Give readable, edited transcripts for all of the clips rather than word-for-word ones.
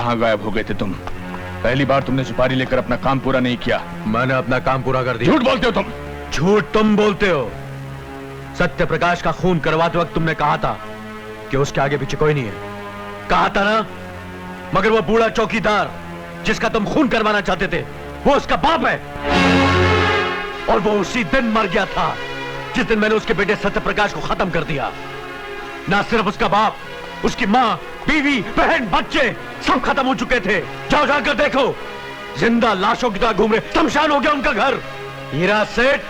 कहाँ गायब हो गए थे तुम? पहली बार तुमने सुपारी लेकर अपना काम पूरा नहीं किया। मैंने अपना काम पूरा कर दिया। झूठ बोलते हो तुम। झूठ तुम बोलते हो। सत्य प्रकाश का खून करवाते वक्त तुमने कहा था कि उसके आगे पीछे कोई नहीं है। कहा था ना? मगर वो बूढ़ा चौकीदार जिसका तुम खून करवाना चाहते थे, वो उसका बाप है। और वो उसी दिन मर गया था जिस दिन मैंने उसके बेटे सत्य प्रकाश को खत्म कर दिया। ना सिर्फ उसका बाप, उसकी मां, बीवी, बहन, बच्चे सब खत्म हो चुके थे। जाओ जाकर देखो, जिंदा लाशों की तरह घूम रहे, शमशान हो गया उनका घर। हीरा सेठ,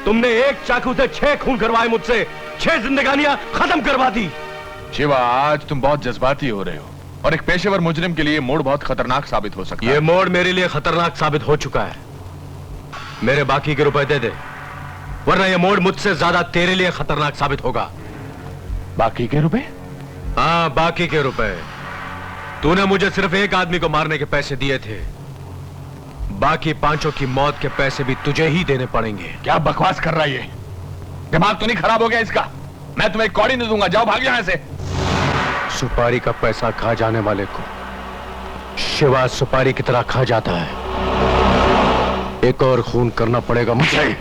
तुमने एक चाकू से 6 खून करवाए मुझसे, 6 जिंदगानियां खत्म करवा दी। शिवा, आज तुम बहुत जज्बाती हो रहे हो और एक पेशेवर मुजरिम के लिए मोड़ बहुत खतरनाक साबित हो सकता है। ये मोड़ मेरे लिए खतरनाक साबित हो चुका है। मेरे बाकी के रुपए दे दे, वरना ये मोड़ मुझसे ज्यादा तेरे लिए खतरनाक साबित होगा। बाकी के रुपए? हाँ, बाकी के रुपए। तूने मुझे सिर्फ एक आदमी को मारने के पैसे दिए थे, बाकी 5 की मौत के पैसे भी तुझे ही देने पड़ेंगे। क्या बकवास कर रहा है ये? दिमाग तो नहीं खराब हो गया इसका? मैं तुम्हें कौड़ी नहीं दूंगा, जाओ भाग यहां से। सुपारी का पैसा खा जाने वाले को शिवा सुपारी की तरह खा जाता है। एक और खून करना पड़ेगा मुझे।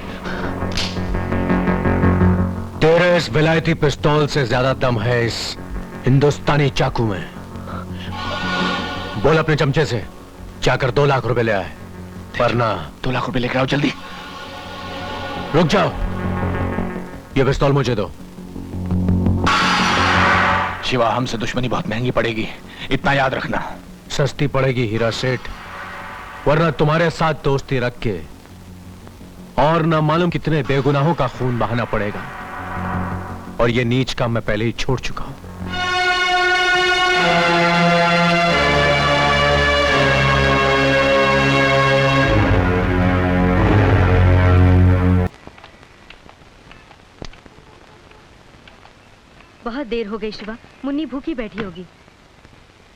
तेरे इस विलायती पिस्तौल से ज्यादा दम है इस हिंदुस्तानी चाकू में। बोल अपने चमचे से जाकर 2 लाख रुपए ले आए, वरना 2 लाख रुपए लेकर आओ जल्दी। रुक जाओ, ये पिस्तौल मुझे दो। शिवा, हमसे दुश्मनी बहुत महंगी पड़ेगी, इतना याद रखना। सस्ती पड़ेगी हीरा सेठ, वरना तुम्हारे साथ दोस्ती रख के और न मालूम कितने बेगुनाहों का खून बहाना पड़ेगा। और ये नीच काम मैं पहले ही छोड़ चुका हूं। बहुत देर हो गई शिवा, मुन्नी भूखी बैठी होगी।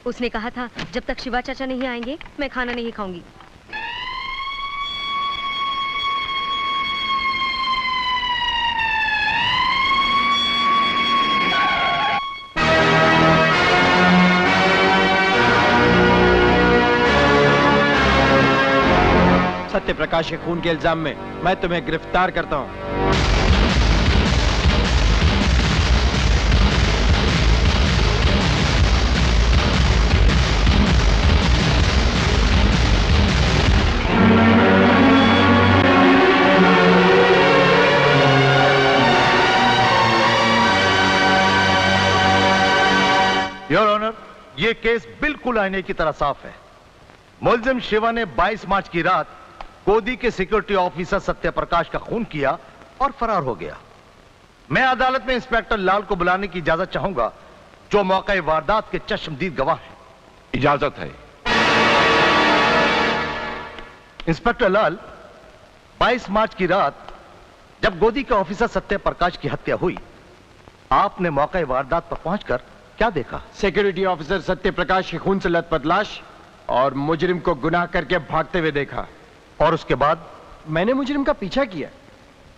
उसने कहा था जब तक शिवा चाचा नहीं आएंगे मैं खाना नहीं खाऊंगी। सत्य प्रकाश के खून के इल्जाम में मैं तुम्हें गिरफ्तार करता हूं। योर ऑनर, यह केस बिल्कुल आईने की तरह साफ है। मुलजिम शिवा ने 22 मार्च की रात गोदी के सिक्योरिटी ऑफिसर सत्य प्रकाश का खून किया और फरार हो गया। मैं अदालत में इंस्पेक्टर लाल को बुलाने की इजाजत चाहूंगा, जो मौके वारदात के चश्मदीद गवाह हैं। इजाजत है। इंस्पेक्टर लाल, 22 मार्च की रात जब गोदी के ऑफिसर सत्य प्रकाश की हत्या हुई, आपने मौके वारदात पर पहुंचकर क्या देखा? सिक्योरिटी ऑफिसर सत्य प्रकाश के खून से लथपथ लाश और मुजरिम को गुनाह करके भागते हुए देखा। और उसके बाद? मैंने मुजरिम का पीछा किया,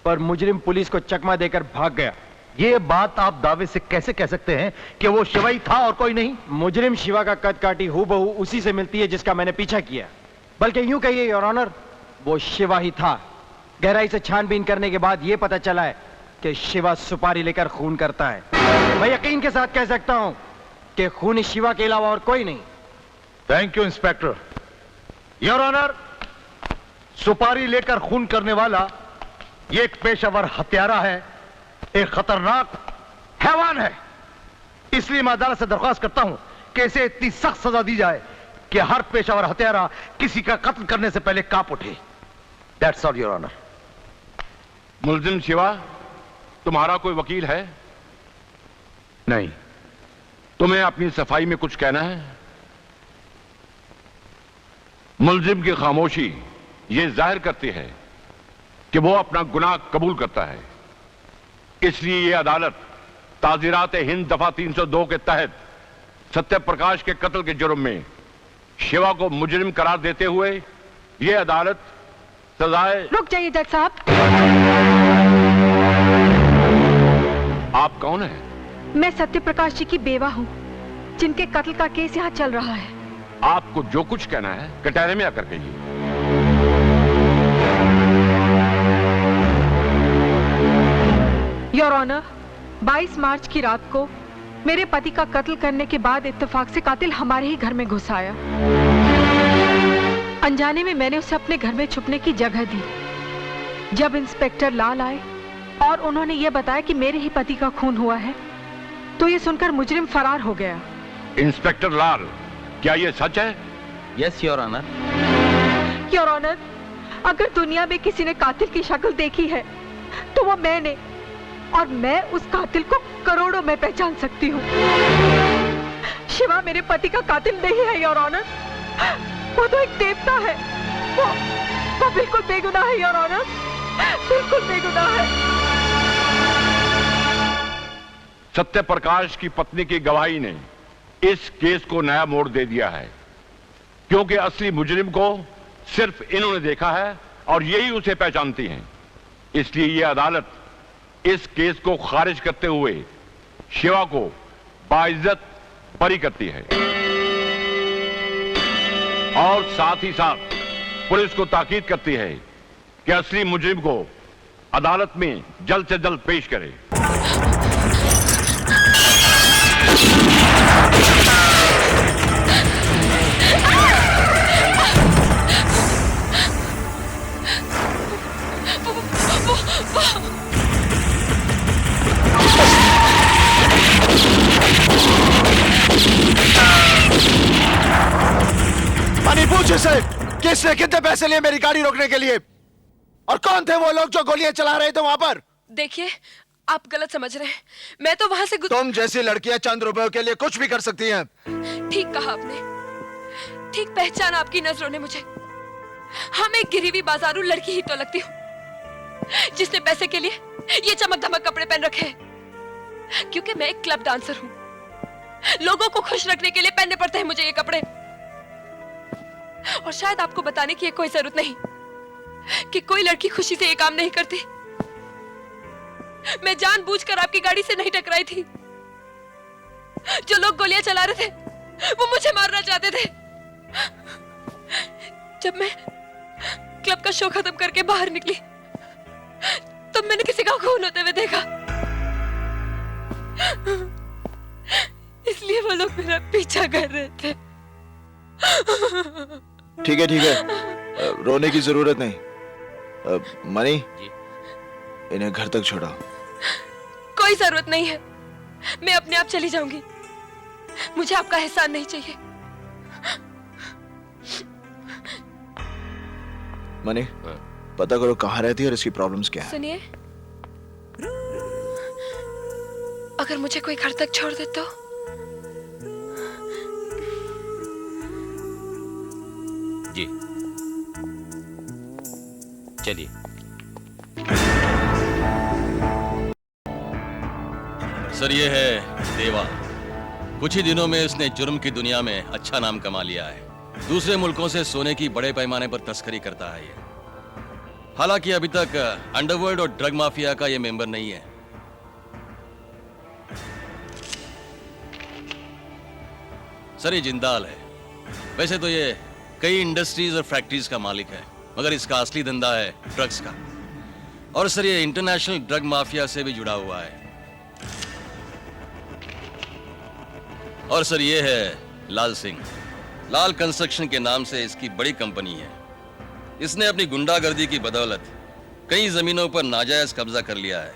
पर मुजरिम पुलिस को चकमा देकर भाग गया। यह बात आप दावे से कैसे कह सकते हैं कि वो शिवा ही था और कोई नहीं? मुजरिम शिवा का कद काठी हूबहू उसी से मिलती है जिसका मैंने पीछा किया। बल्कि यूं कहिए योर ऑनर, वो शिवा ही था। गहराई से छानबीन करने के बाद यह पता चला है कि शिवा सुपारी लेकर खून करता है। मैं यकीन के साथ कह सकता हूं कि खूनी शिवा के अलावा और कोई नहीं। Thank you inspector. Your honour, सुपारी लेकर खून करने वाला ये एक पेशेवर हत्यारा है, एक खतरनाक हैवान है। इसलिए मैं अदालत से दरख्वास्त करता हूं कि इसे इतनी सख्त सजा दी जाए कि हर पेशेवर हत्यारा किसी का कत्ल करने से पहले कांप उठे। That's all your honour. मुलजिम शिवा, तुम्हारा कोई वकील है? नहीं। तुम्हें अपनी सफाई में कुछ कहना है? मुलजिम की खामोशी यह जाहिर करती है कि वो अपना गुनाह कबूल करता है। इसलिए यह अदालत ताज़ीरात हिंद दफा 302 के तहत सत्य प्रकाश के कत्ल के जुर्म में शिवा को मुजरिम करार देते हुए यह अदालत सजाए। रुक जाइए जज साहब। आप कौन हैं? मैं सत्य प्रकाश जी की बेवा हूँ, जिनके कत्ल का केस यहाँ चल रहा है। आपको जो कुछ कहना है कटहरे में आकर कहिए। योर ऑनर, 22 मार्च की रात को मेरे पति का कत्ल करने के बाद इत्तेफाक से कातिल हमारे ही घर में घुस आया। अनजाने में मैंने उसे अपने घर में छुपने की जगह दी। जब इंस्पेक्टर लाल आए और उन्होंने यह बताया कि मेरे ही पति का खून हुआ है, तो ये सुनकर मुजरिम फरार हो गया। इंस्पेक्टर लाल, क्या ये सच है? Yes your honour. Your honour, अगर दुनिया में किसी ने कातिल की शक्ल देखी है तो वो मैंने, और मैं उस कातिल को करोड़ों में पहचान सकती हूँ। शिवा मेरे पति का कातिल नहीं है योर ऑनर, वो तो एक देवता है। वो बिल्कुल बेगुनाह है योर ऑनर, बिल्कुल बेगुनाह है। सत्यप्रकाश की पत्नी की गवाही ने इस केस को नया मोड़ दे दिया है, क्योंकि असली मुजरिम को सिर्फ इन्होंने देखा है और यही उसे पहचानती हैं। इसलिए यह अदालत इस केस को खारिज करते हुए शिवा को बाइज्जत बरी करती है और साथ ही साथ पुलिस को ताकीद करती है कि असली मुजरिम को अदालत में जल्द से जल्द पेश करे। मनी, पूछ इसे किसने कितने पैसे लिए मेरी गाड़ी रोकने के लिए, और कौन थे वो लोग जो गोलियां चला रहे थे वहां पर? देखिए, आप गलत समझ रहे हैं। मैं तो वहां से तुम जैसी लड़कियां चंद रुपयों के लिए कुछ भी कर सकती हैं। ठीक कहा आपने, ठीक पहचान आपकी नजरों ने मुझे। हाँ, मैं गिरी हुई बाजारू लड़की ही तो लगती हूँ जिसने पैसे के लिए ये चमक धमक कपड़े पहन रखे हैं, क्योंकि मैं एक क्लब डांसर हूँ। लोगों को खुश रखने के लिए पहनने पड़ते हैं मुझे ये कपड़े। और शायद आपको बताने की कोई जरूरत नहीं कि कोई लड़की खुशी से ये काम नहीं करती। मैं जानबूझकर आपकी गाड़ी से नहीं टकराई थी। जो लोग गोलियां चला रहे थे वो मुझे मारना चाहते थे। जब मैं क्लब का शो खत्म करके बाहर निकली तब मैंने किसी का खून होते हुए देखा, इसलिए वो लोग मेरा पीछा कर रहे थे। ठीक है, रोने की जरूरत नहीं। मनी, इन्हें घर तक छोड़ाओ। कोई जरूरत नहीं है, मैं अपने आप चली जाऊंगी। मुझे आपका एहसान नहीं चाहिए। मनी, पता करो कहाँ रहती है और इसकी प्रॉब्लम्स क्या है। सुनिए, अगर मुझे कोई घर तक छोड़ दे तो जी चलिए। सर, ये है देवा। कुछ ही दिनों में इसने जुर्म की दुनिया में अच्छा नाम कमा लिया है। दूसरे मुल्कों से सोने की बड़े पैमाने पर तस्करी करता है ये। हालांकि अभी तक अंडरवर्ल्ड और ड्रग माफिया का ये मेंबर नहीं है। सर, ये जिंदाल है। वैसे तो ये कई इंडस्ट्रीज और फैक्ट्रीज का मालिक है, मगर इसका असली धंधा है ड्रग्स का। और सर, ये इंटरनेशनल ड्रग माफिया से भी जुड़ा हुआ है। और सर, ये है लाल सिंह। लाल कंस्ट्रक्शन के नाम से इसकी बड़ी कंपनी है। इसने अपनी गुंडागर्दी की बदौलत कई जमीनों पर नाजायज कब्जा कर लिया है।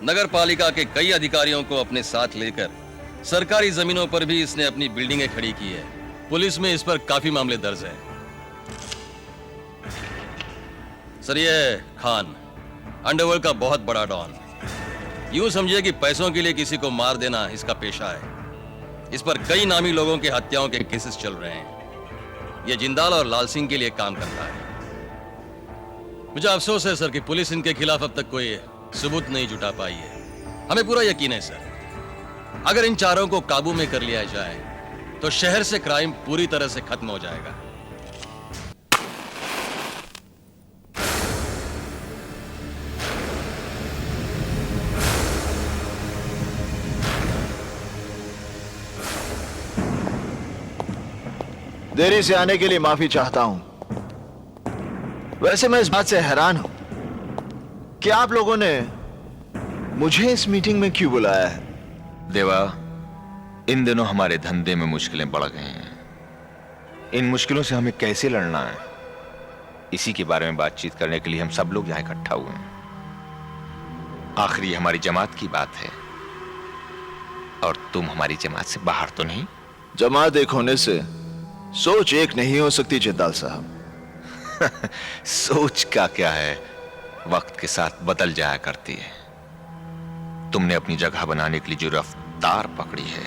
नगर पालिका के कई अधिकारियों को अपने साथ लेकर सरकारी जमीनों पर भी इसने अपनी बिल्डिंगें खड़ी की है। पुलिस में इस पर काफी मामले दर्ज हैं। सर, ये है खान, अंडरवर्ल्ड का बहुत बड़ा डॉन। यूं समझिए कि पैसों के लिए किसी को मार देना इसका पेशा है। इस पर कई नामी लोगों के हत्याओं के केसेस चल रहे हैं। यह जिंदाल और लाल सिंह के लिए काम करता है। मुझे अफसोस है सर कि पुलिस इनके खिलाफ अब तक कोई सबूत नहीं जुटा पाई है। हमें पूरा यकीन है सर, अगर इन चारों को काबू में कर लिया जाए तो शहर से क्राइम पूरी तरह से खत्म हो जाएगा। देरी से आने के लिए माफी चाहता हूं। वैसे मैं इस बात से हैरान हूं कि आप लोगों ने मुझे इस मीटिंग में क्यों बुलाया है। देवा, इन दिनों हमारे धंधे में मुश्किलें बढ़ गई हैं। इन मुश्किलों से हमें कैसे लड़ना है, इसी के बारे में बातचीत करने के लिए हम सब लोग यहां इकट्ठा हुए हैं। आखिर ये हमारी जमात की बात है, और तुम हमारी जमात से बाहर तो नहीं। जमात एक होने से सोच एक नहीं हो सकती जिंदाल साहब। सोच का क्या है, वक्त के साथ बदल जाया करती है। तुमने अपनी जगह बनाने के लिए जो रफ्तार पकड़ी है,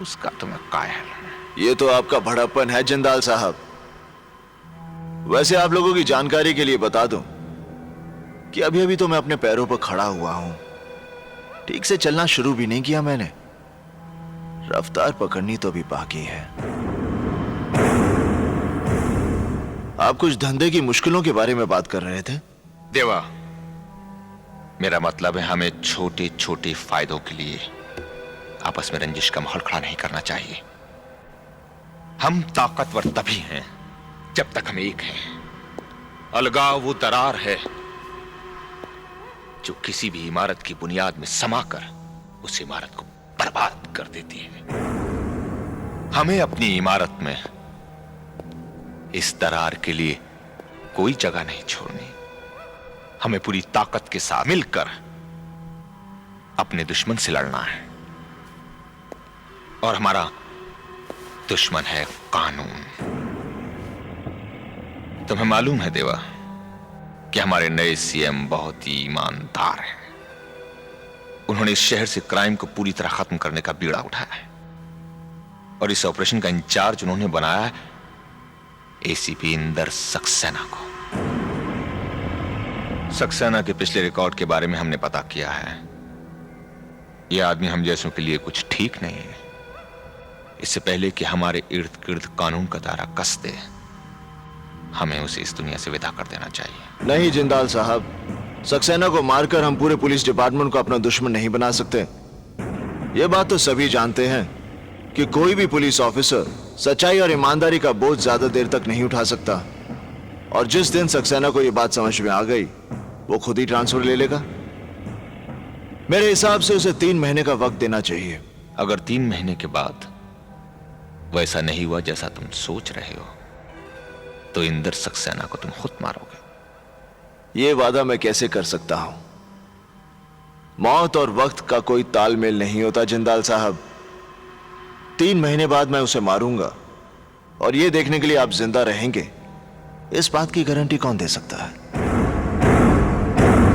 उसका तो मैं कायल हूं। ये तो आपका भड़प्पन है जिंदाल साहब। वैसे आप लोगों की जानकारी के लिए बता दूं कि अभी अभी तो मैं अपने पैरों पर खड़ा हुआ हूं। ठीक से चलना शुरू भी नहीं किया मैंने, रफ्तार पकड़नी तो अभी बाकी है। आप कुछ धंधे की मुश्किलों के बारे में बात कर रहे थे। देवा, मेरा मतलब है हमें छोटे छोटे फायदों के लिए आपस में रंजिश का माहौल खड़ा नहीं करना चाहिए। हम ताकतवर तभी हैं जब तक हम एक हैं। अलगाव वो दरार है जो किसी भी इमारत की बुनियाद में समाकर उस इमारत को बर्बाद कर देती है। हमें अपनी इमारत में इस दरार के लिए कोई जगह नहीं छोड़नी। हमें पूरी ताकत के साथ मिलकर अपने दुश्मन से लड़ना है, और हमारा दुश्मन है कानून। तुम्हें मालूम है देवा कि हमारे नए सीएम बहुत ही ईमानदार हैं। उन्होंने इस शहर से क्राइम को पूरी तरह खत्म करने का बीड़ा उठाया है, और इस ऑपरेशन का इंचार्ज उन्होंने बनाया है एसीपी इंदर सक्सेना को। सक्सेना के पिछले रिकॉर्ड के बारे में हमने पता किया है। यह आदमी हम जैसों के लिए कुछ ठीक नहीं है। इससे पहले कि हमारे इर्द गिर्द कानून का दायरा कस दे, हमें उसे इस दुनिया से विदा कर देना चाहिए। नहीं जिंदाल साहब, सक्सेना को मारकर हम पूरे पुलिस डिपार्टमेंट को अपना दुश्मन नहीं बना सकते। यह बात तो सभी जानते हैं कि कोई भी पुलिस ऑफिसर सच्चाई और ईमानदारी का बोझ ज्यादा देर तक नहीं उठा सकता, और जिस दिन सक्सेना को यह बात समझ में आ गई, वो खुद ही ट्रांसफर ले लेगा। मेरे हिसाब से उसे 3 महीने का वक्त देना चाहिए। अगर 3 महीने के बाद वैसा नहीं हुआ जैसा तुम सोच रहे हो, तो इंदर सक्सेना को तुम खुद मारोगे। यह वादा मैं कैसे कर सकता हूं? मौत और वक्त का कोई तालमेल नहीं होता जिंदाल साहब। 3 महीने बाद मैं उसे मारूंगा, और यह देखने के लिए आप जिंदा रहेंगे, इस बात की गारंटी कौन दे सकता है?